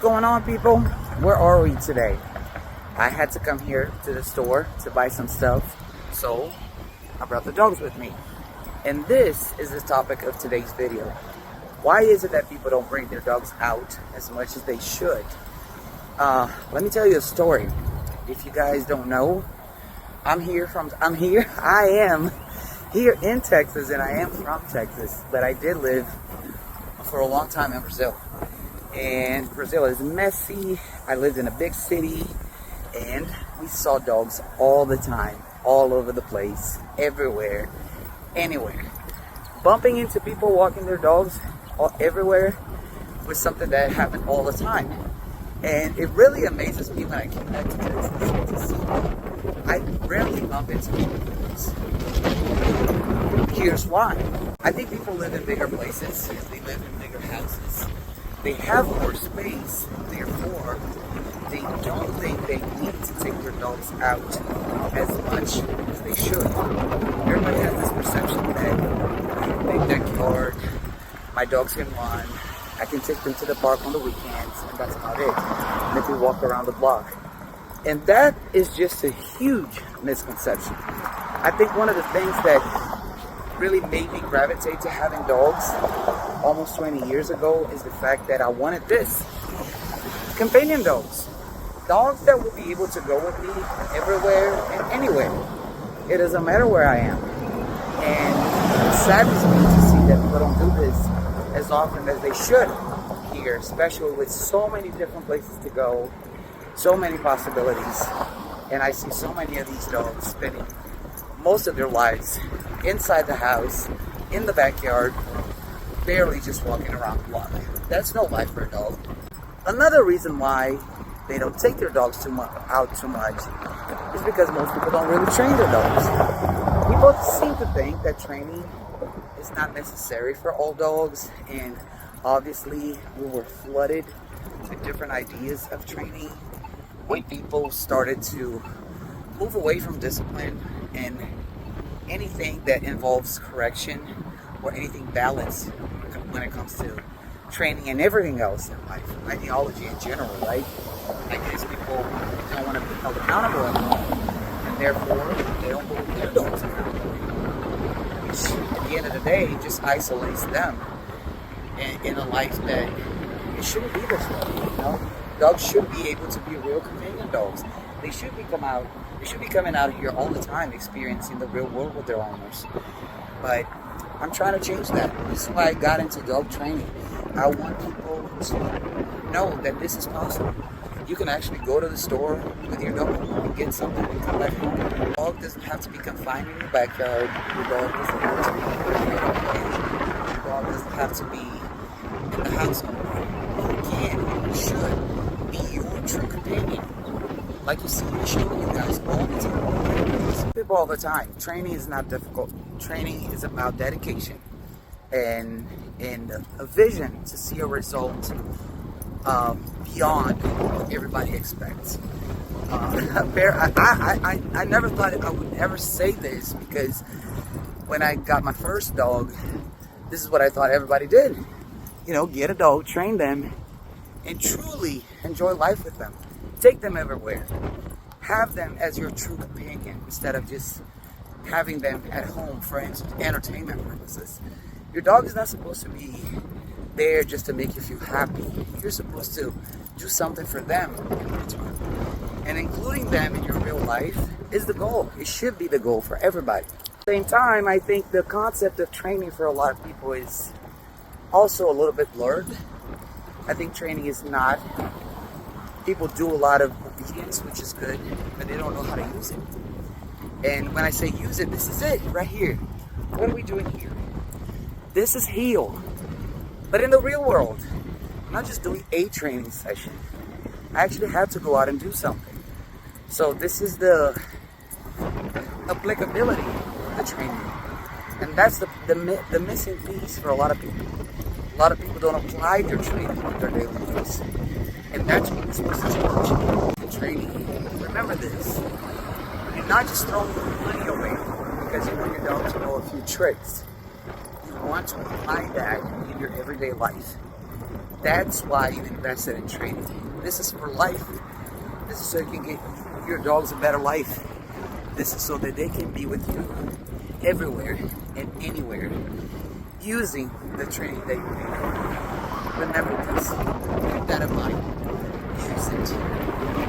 going on, people? Where are we today? I had to come here to the store to buy some stuff, so I brought the dogs with me. And this is the topic of today's video. Why is it that people don't bring their dogs out as much as they should? Let me tell you a story. If you guys don't know, I am here in Texas, and I am from Texas, but I did live for a long time in Brazil. And Brazil is messy. I lived in a big city, and we saw dogs all the time, all over the place, everywhere, anywhere. Bumping into people walking their dogs everywhere was something that happened all the time. And it really amazes me when I came back to Texas to see them. I rarely bump into people. Here's why. I think people live in bigger places. They live in bigger houses. They have more space. Therefore, they don't think they need to take their dogs out as much as they should. Everybody has this perception that I have a big backyard, my dogs can run, I can take them to the park on the weekends, and that's about it. And if we walk around the block. And that is just a huge misconception. I think one of the things that really made me gravitate to having dogs almost 20 years ago is the fact that I wanted this. Companion dogs. Dogs that will be able to go with me everywhere and anywhere. It doesn't matter where I am. And it saddens me to see that people don't do this as often as they should here, especially with so many different places to go, so many possibilities. And I see so many of these dogs spending most of their lives inside the house, in the backyard, barely just walking around the block. That's no life for a dog. Another reason why they don't take their dogs out too much is because most people don't really train their dogs. People seem to think that training is not necessary for all dogs, and obviously we were flooded with different ideas of training when people started to move away from discipline and anything that involves correction or anything balanced when it comes to training and everything else in life, ideology in general, right? I guess people don't want to be held accountable anymore, and therefore they don't hold their dogs accountable, which at the end of the day just isolates them in a life that it shouldn't be this way. You know, dogs should be able to be real companion dogs. They should be coming out here all the time, experiencing the real world with their owners. But I'm trying to change that. This is why I got into dog training. I want people to know that this is possible. You can actually go to the store with your dog and get something and come back home. Your dog doesn't have to be confined in your backyard. Your dog doesn't have to be in your dog doesn't have to be in the household. You can and you should be your true companion. Like you see me showing you guys all the time. People all the time. Training is not difficult. Training is about dedication and a vision to see a result beyond what everybody expects. I never thought I would ever say this, because when I got my first dog, this is what I thought everybody did. You know, get a dog, train them, and truly enjoy life with them. Take them everywhere. Have them as your true companion instead of just having them at home for entertainment purposes. Your dog is not supposed to be there just to make you feel happy. You're supposed to do something for them in return. And including them in your real life is the goal. It should be the goal for everybody. At the same time, I think the concept of training for a lot of people is also a little bit blurred. I think training is not... People do a lot of obedience, which is good, but they don't know how to use it. And when I say use it, this is it right here. What are we doing here? This is heel. But in the real world, I'm not just doing a training session. I actually have to go out and do something. So this is the applicability of the training. And that's the missing piece for a lot of people. A lot of people don't apply their training in their daily lives. And that's what we're supposed to change in training. Remember this. You're not just throwing money away because you want your dog to know a few tricks. You want to apply that in your everyday life. That's why you invested in training. This is for life. This is so you can get your dogs a better life. This is so that they can be with you everywhere and anywhere using the training that you need. Remember this. Keep that in mind. Use it.